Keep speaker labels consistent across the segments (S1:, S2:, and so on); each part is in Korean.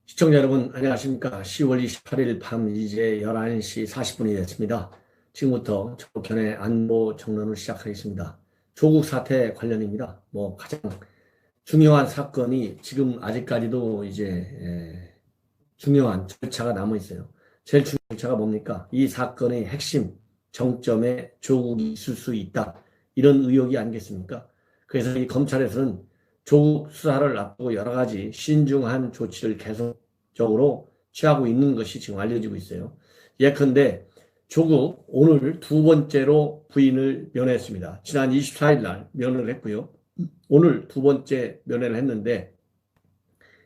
S1: 시청자 여러분 안녕하십니까. 10월 28일 밤 이제 11시 40분이 됐습니다. 지금부터 조국현의 안보 정론을 시작하겠습니다. 조국 사태 관련입니다. 가장 중요한 사건이 지금 아직까지도 이제 중요한 절차가 남아 있어요. 제일 중요한 절차가 뭡니까? 이 사건의 핵심 정점에 조국이 있을 수 있다. 이런 의혹이 아니겠습니까? 그래서 이 검찰에서는 조국 수사를 앞두고 여러 가지 신중한 조치를 계속적으로 취하고 있는 것이 지금 알려지고 있어요. 예컨대 조국 오늘 두 번째로 부인을 면회했습니다. 지난 24일 날 면회를 했고요. 오늘 두 번째 면회를 했는데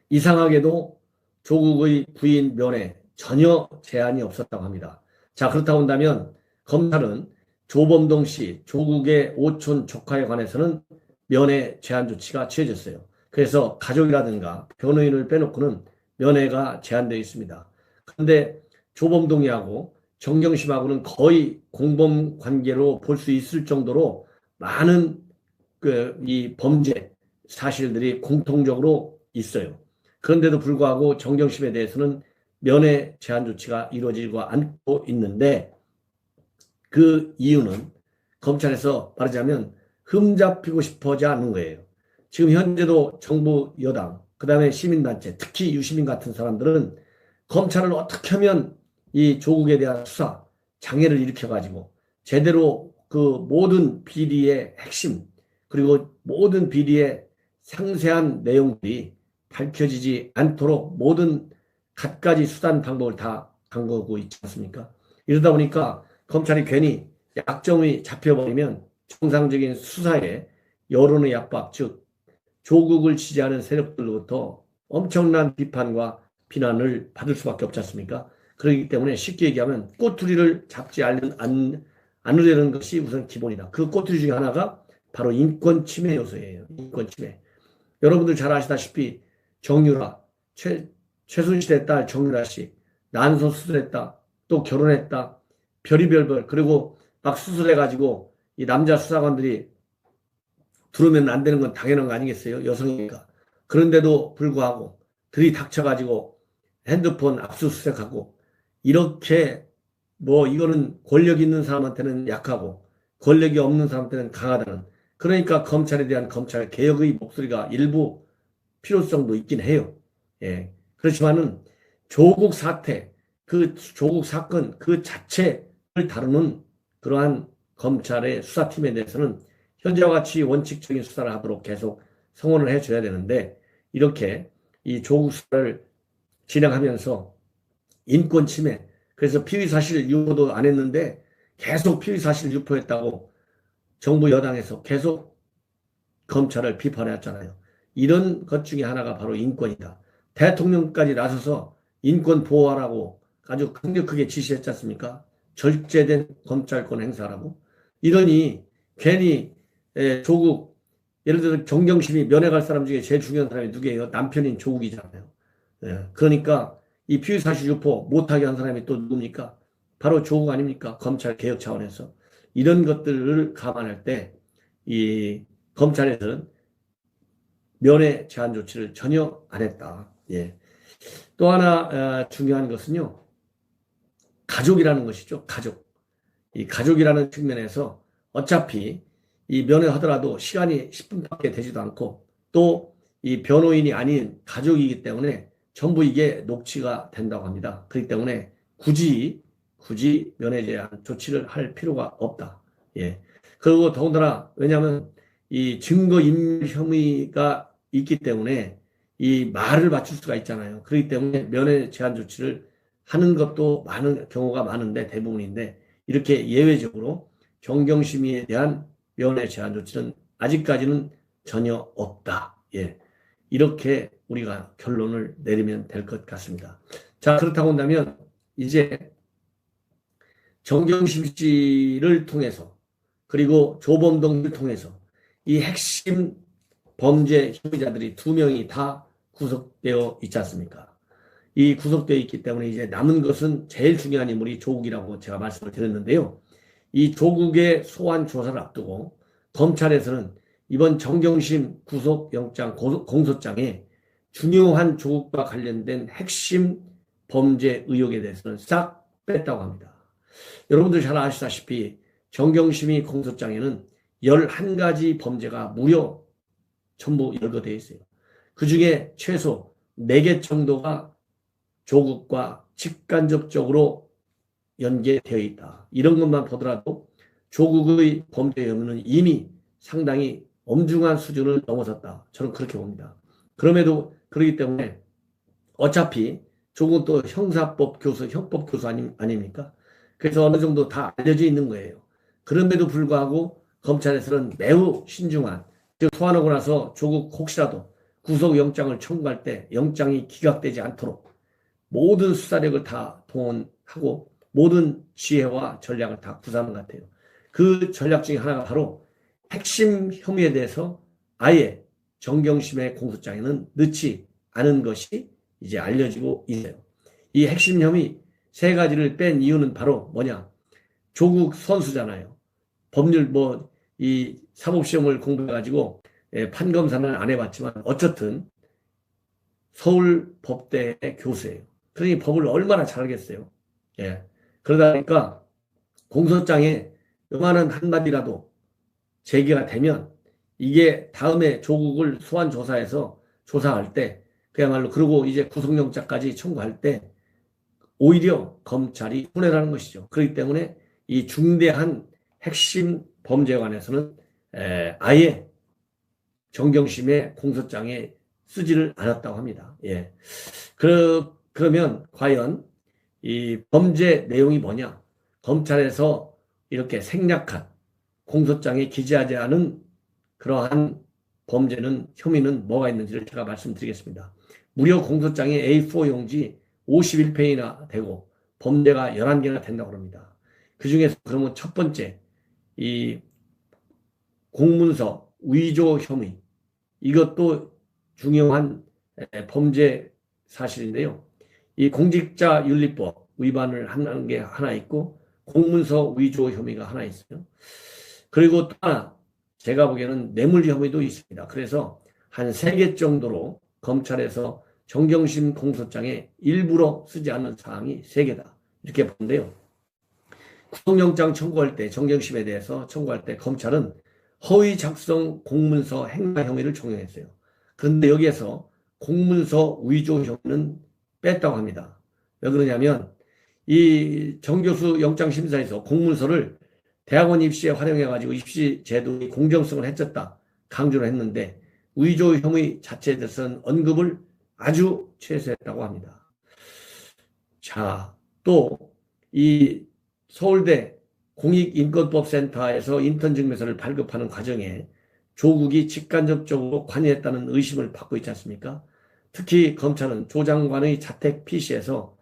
S1: 이상하게도 조국의 부인 면회 전혀 제한이 없었다고 합니다. 자, 그렇다고 한다면 검찰은 조범동 씨, 조국의 오촌 조카에 관해서는 면회 제한 조치가 취해졌어요. 그래서 가족이라든가 변호인을 빼놓고는 면회가 제한되어 있습니다. 그런데 조범동이하고 정경심하고는 거의 공범 관계로 볼 수 있을 정도로 많은 이 범죄 사실들이 공통적으로 있어요. 그런데도 불구하고 정경심에 대해서는 면회 제한 조치가 이루어지고 않고 있는데 그 이유는 검찰에서 말하자면 흠잡히고 싶어하지 않는 거예요. 지금 현재도 정부 여당, 그 다음에 시민단체, 특히 유시민 같은 사람들은 검찰을 어떻게 하면 이 조국에 대한 수사, 장애를 일으켜가지고 제대로 그 모든 비리의 핵심, 그리고 모든 비리의 상세한 내용들이 밝혀지지 않도록 모든 갖가지 수단 방법을 다 강구하고 있지 않습니까? 이러다 보니까 검찰이 괜히 약점이 잡혀버리면 정상적인 수사에 여론의 압박, 즉 조국을 지지하는 세력들로부터 엄청난 비판과 비난을 받을 수밖에 없지 않습니까? 그렇기 때문에 쉽게 얘기하면 꼬투리를 잡지 않으려는 것이 우선 기본이다. 그 꼬투리 중에 하나가 바로 인권 침해 요소예요. 인권 침해. 여러분들 잘 아시다시피 정유라, 최순실의 딸 정유라 씨, 난소 수술했다, 또 결혼했다, 별의별 그리고 막 수술해가지고 이 남자 수사관들이 들으면 안 되는 건 당연한 거 아니겠어요? 여성이니까. 그런데도 불구하고 들이닥쳐가지고 핸드폰 압수수색하고 이렇게 이거는 권력 있는 사람한테는 약하고 권력이 없는 사람한테는 강하다는, 그러니까 검찰에 대한 검찰 개혁의 목소리가 일부 필요성도 있긴 해요. 예. 그렇지만은 조국 사태, 그 조국 사건 그 자체를 다루는 그러한 검찰의 수사팀에 대해서는 현재와 같이 원칙적인 수사를 하도록 계속 성원을 해줘야 되는데, 이렇게 이 조국 수사를 진행하면서 인권 침해, 그래서 피의사실 유포도 안 했는데 계속 피의사실 유포했다고 정부 여당에서 계속 검찰을 비판해왔잖아요. 이런 것 중에 하나가 바로 인권이다. 대통령까지 나서서 인권 보호하라고 아주 강력하게 지시했지 않습니까? 절제된 검찰권 행사라고. 이러니 괜히 조국, 예를 들어 정경심이 면회 갈 사람 중에 제일 중요한 사람이 누구예요? 남편인 조국이잖아요. 그러니까 이 피의사실 유포 못하게 한 사람이 또 누굽니까? 바로 조국 아닙니까? 검찰 개혁 차원에서. 이런 것들을 감안할 때 이 검찰에서는 면회 제한 조치를 전혀 안 했다. 예. 또 하나 중요한 것은요, 가족이라는 것이죠. 가족. 이 가족이라는 측면에서 어차피 이 면회하더라도 시간이 10분밖에 되지도 않고 또 이 변호인이 아닌 가족이기 때문에 전부 이게 녹취가 된다고 합니다. 그렇기 때문에 굳이 면회 제한 조치를 할 필요가 없다. 예. 그리고 더군다나 왜냐하면 이 증거인멸 혐의가 있기 때문에 이 말을 맞출 수가 있잖아요. 그렇기 때문에 면회 제한 조치를 하는 것도 많은 경우가 많은데 대부분인데, 이렇게 예외적으로 정경심의에 대한 면회 제한 조치는 아직까지는 전혀 없다. 예. 이렇게 우리가 결론을 내리면 될 것 같습니다. 자, 그렇다고 한다면 이제 정경심 씨를 통해서 그리고 조범동을 통해서 이 핵심 범죄 혐의자들이 2명이 다 구속되어 있지 않습니까? 이 구속되어 있기 때문에 이제 남은 것은 제일 중요한 인물이 조국이라고 제가 말씀을 드렸는데요. 이 조국의 소환 조사를 앞두고 검찰에서는 이번 정경심 구속영장 공소장에 중요한 조국과 관련된 핵심 범죄 의혹에 대해서는 싹 뺐다고 합니다. 여러분들 잘 아시다시피 정경심이 공소장에는 11가지 범죄가 무려 전부 열거되어 있어요. 그 중에 최소 4개 정도가 조국과 직간접적으로 연계되어 있다. 이런 것만 보더라도 조국의 범죄 혐의는 이미 상당히 엄중한 수준을 넘어섰다. 저는 그렇게 봅니다. 그럼에도 그렇기 때문에 어차피 조국은 또 형사법 교수, 형법 교수 아닙니까? 그래서 어느 정도 다 알려져 있는 거예요. 그럼에도 불구하고 검찰에서는 매우 신중한, 즉 소환하고 나서 조국 혹시라도 구속영장을 청구할 때 영장이 기각되지 않도록 모든 수사력을 다 동원하고 모든 지혜와 전략을 다 구사하는 것 같아요. 그 전략 중에 하나가 바로 핵심 혐의에 대해서 아예 정경심의 공소장에는 넣지 않은 것이 이제 알려지고 있어요. 이 핵심 혐의 3가지를 뺀 이유는 바로 뭐냐? 조국 선수잖아요. 법률 이 사법시험을 공부해가지고 판검사는 안 해봤지만 어쨌든 서울법대의 교수예요. 그러니 법을 얼마나 잘 알겠어요. 예. 그러다 보니까 공소장에 요만한 한마디라도 제기가 되면 이게 다음에 조국을 소환 조사해서 조사할 때 그야말로 그리고 이제 구속영장까지 청구할 때 오히려 검찰이 손해라는 것이죠. 그렇기 때문에 이 중대한 핵심 범죄에 관해서는 아예 정경심의 공소장에 쓰지를 않았다고 합니다. 예. 그러면 과연 이 범죄 내용이 뭐냐? 검찰에서 이렇게 생략한 공소장에 기재하지 않은 그러한 혐의는 뭐가 있는지를 제가 말씀드리겠습니다. 무려 공소장에 A4 용지 51페이지나 되고 범죄가 11개나 된다고 합니다. 그 중에서 그러면 첫 번째, 이 공문서 위조 혐의, 이것도 중요한 범죄 사실인데요. 이 공직자윤리법 위반을 하는 게 하나 있고 공문서 위조 혐의가 하나 있어요. 그리고 또 하나 제가 보기에는 뇌물 혐의도 있습니다. 그래서 한 3개 정도로 검찰에서 정경심 공소장에 일부러 쓰지 않는 사항이 3개다. 이렇게 보는데요. 구속영장 청구할 때 정경심에 대해서 청구할 때 검찰은 허위 작성 공문서 행사 혐의를 적용했어요. 그런데 여기에서 공문서 위조 혐의는 뺐다고 합니다. 왜 그러냐면 이 정교수 영장심사에서 공문서를 대학원 입시에 활용해가지고 입시 제도의 공정성을 해쳤다 강조를 했는데 위조 혐의 자체에 대해서는 언급을 아주 최소했다고 합니다. 자, 또 이 서울대 공익인권법센터에서 인턴 증명서를 발급하는 과정에 조국이 직간접적으로 관여했다는 의심을 받고 있지 않습니까? 특히 검찰은 조 장관의 자택 PC에서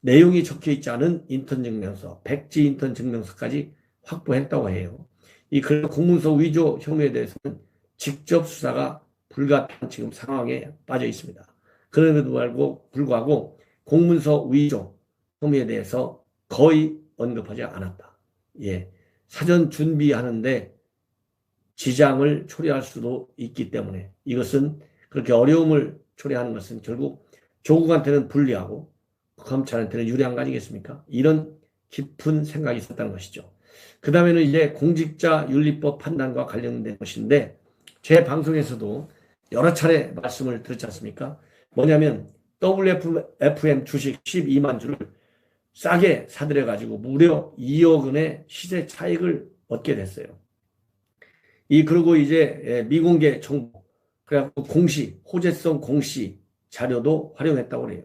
S1: 내용이 적혀 있지 않은 인턴 증명서, 백지 인턴 증명서까지 확보했다고 해요. 이 공문서 위조 혐의에 대해서는 직접 수사가 불가피한 지금 상황에 빠져 있습니다. 그럼에도 불구하고 공문서 위조 혐의에 대해서 거의 언급하지 않았다. 예. 사전 준비하는데 지장을 초래할 수도 있기 때문에 이것은 그렇게 어려움을 초래하는 것은 결국 조국한테는 불리하고 검찰한테는 유리한 거 아니겠습니까? 이런 깊은 생각이 있었다는 것이죠. 그 다음에는 이제 공직자윤리법 판단과 관련된 것인데 제 방송에서도 여러 차례 말씀을 드렸지 않습니까? 뭐냐면 WFM 주식 12만 주를 싸게 사들여가지고 무려 2억 원의 시세 차익을 얻게 됐어요. 그리고 이제 미공개 정보, 그래갖고 호재성 공시 자료도 활용했다고 그래요.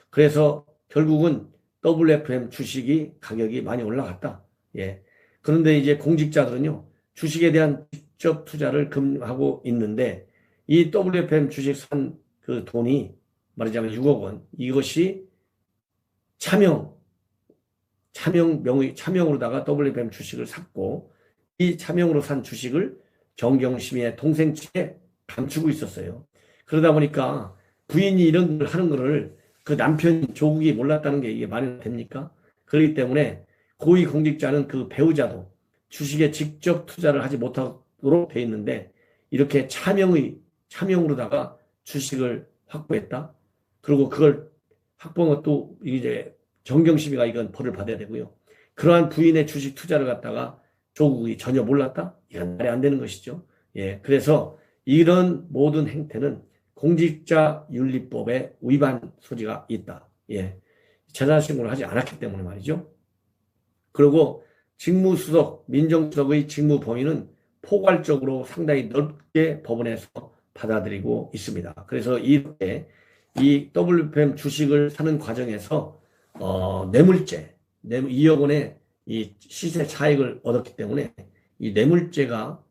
S1: 그래서 결국은 WFM 주식이 가격이 많이 올라갔다. 예. 그런데 이제 공직자들은요, 주식에 대한 직접 투자를 금하고 있는데, 이 WFM 주식 산 그 돈이 말하자면 6억 원, 이것이 차명으로다가 WFM 주식을 샀고, 이 차명으로 산 주식을 정경심의 동생 측에 감추고 있었어요. 그러다 보니까 부인이 이런 걸 하는 거를 그 남편 조국이 몰랐다는 게 이게 말이 됩니까? 그렇기 때문에 고위공직자는 그 배우자도 주식에 직접 투자를 하지 못하도록 돼 있는데 이렇게 차명으로다가 주식을 확보했다. 그리고 그걸 확보한 것도 이제 정경심이가 이건 벌을 받아야 되고요. 그러한 부인의 주식 투자를 갖다가 조국이 전혀 몰랐다? 이건 말이 안 되는 것이죠. 예, 그래서 이런 모든 행태는 공직자윤리법에 위반 소지가 있다. 예, 재산신고를 하지 않았기 때문에 말이죠. 그리고 직무수석, 민정수석의 직무 범위는 포괄적으로 상당히 넓게 법원에서 받아들이고 있습니다. 그래서 이렇게 이 WPM 주식을 사는 과정에서 뇌물죄, 2억 원의 이 시세 차익을 얻었기 때문에 이 뇌물죄가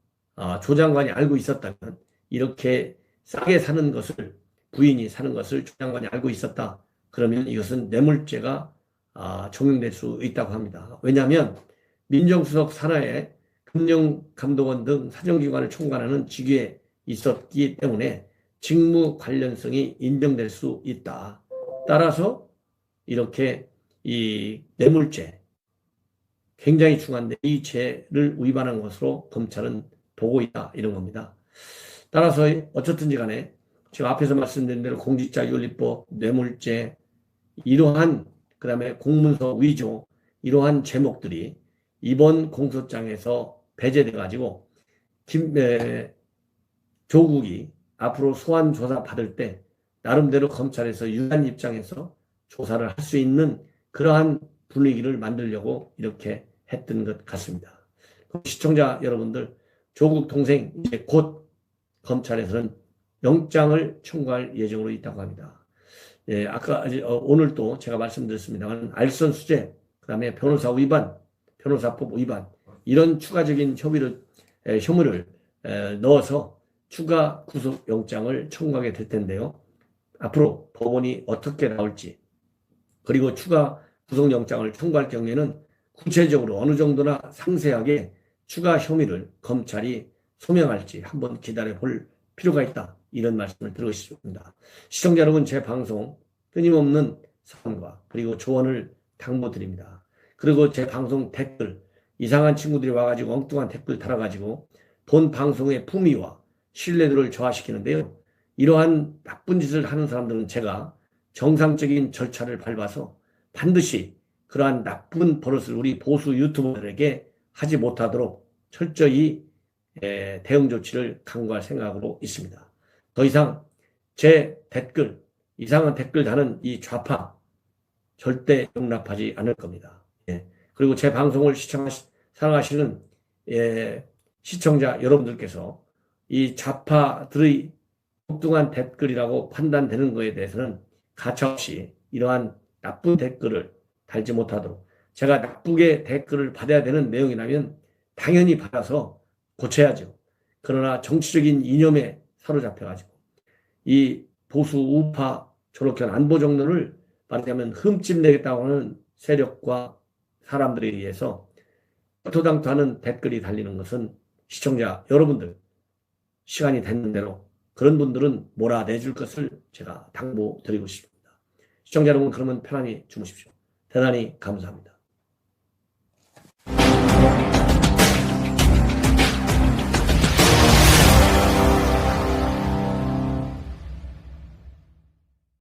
S1: 조 장관이 알고 있었다면 이렇게 싸게 사는 것을 부인이 사는 것을 조 장관이 알고 있었다. 그러면 이것은 뇌물죄가 적용될 수 있다고 합니다. 왜냐하면 민정수석 산하에 금융감독원 등 사정기관을 총괄하는 직위에 있었기 때문에 직무 관련성이 인정될 수 있다. 따라서 이렇게 이 뇌물죄 굉장히 중요한데 이 죄를 위반한 것으로 검찰은 보고 있다 이런 겁니다. 따라서 어쨌든지 간에 제가 앞에서 말씀드린 대로 공직자윤리법, 뇌물죄 이러한 그다음에 공문서 위조 이러한 제목들이 이번 공소장에서 배제돼 가지고 조국이 앞으로 소환 조사 받을 때 나름대로 검찰에서 유한 입장에서 조사를 할 수 있는 그러한 분위기를 만들려고 이렇게 했던 것 같습니다. 시청자 여러분들, 조국 동생 이제 곧 검찰에서는 영장을 청구할 예정으로 있다고 합니다. 예, 아까 오늘 또 제가 말씀드렸습니다만 알선 수재, 그다음에 변호사 위반, 변호사법 위반 이런 추가적인 혐의를 넣어서 추가 구속영장을 청구하게 될 텐데요. 앞으로 법원이 어떻게 나올지 그리고 추가 구속영장을 청구할 경우에는 구체적으로 어느 정도나 상세하게 추가 혐의를 검찰이 소명할지 한번 기다려 볼 필요가 있다. 이런 말씀을 드리고 싶습니다. 시청자 여러분, 제 방송 끊임없는 사랑과 그리고 조언을 당부드립니다. 그리고 제 방송 댓글 이상한 친구들이 와가지고 엉뚱한 댓글 달아가지고 본 방송의 품위와 신뢰도를 저하시키는데요. 이러한 나쁜 짓을 하는 사람들은 제가 정상적인 절차를 밟아서 반드시 그러한 나쁜 버릇을 우리 보수 유튜버들에게 하지 못하도록 철저히 대응 조치를 강구할 생각으로 있습니다. 더 이상 제 댓글, 이상한 댓글 다는 이 좌파 절대 용납하지 않을 겁니다. 예. 그리고 제 방송을 사랑하시는 시청자 여러분들께서 이 좌파들의 엉뚱한 댓글이라고 판단되는 것에 대해서는 가차없이 이러한 나쁜 댓글을 달지 못하도록 제가 나쁘게 댓글을 받아야 되는 내용이라면 당연히 받아서 고쳐야죠. 그러나 정치적인 이념에 사로잡혀가지고 이 보수 우파 저렇게 안보 정론을 말하자면 흠집내겠다고 하는 세력과 사람들에 의해서 토당토하는 댓글이 달리는 것은 시청자 여러분들 시간이 됐는 대로 그런 분들은 몰아내줄 것을 제가 당부드리고 싶습니다. 시청자 여러분, 그러면 편안히 주무십시오. 대단히 감사합니다.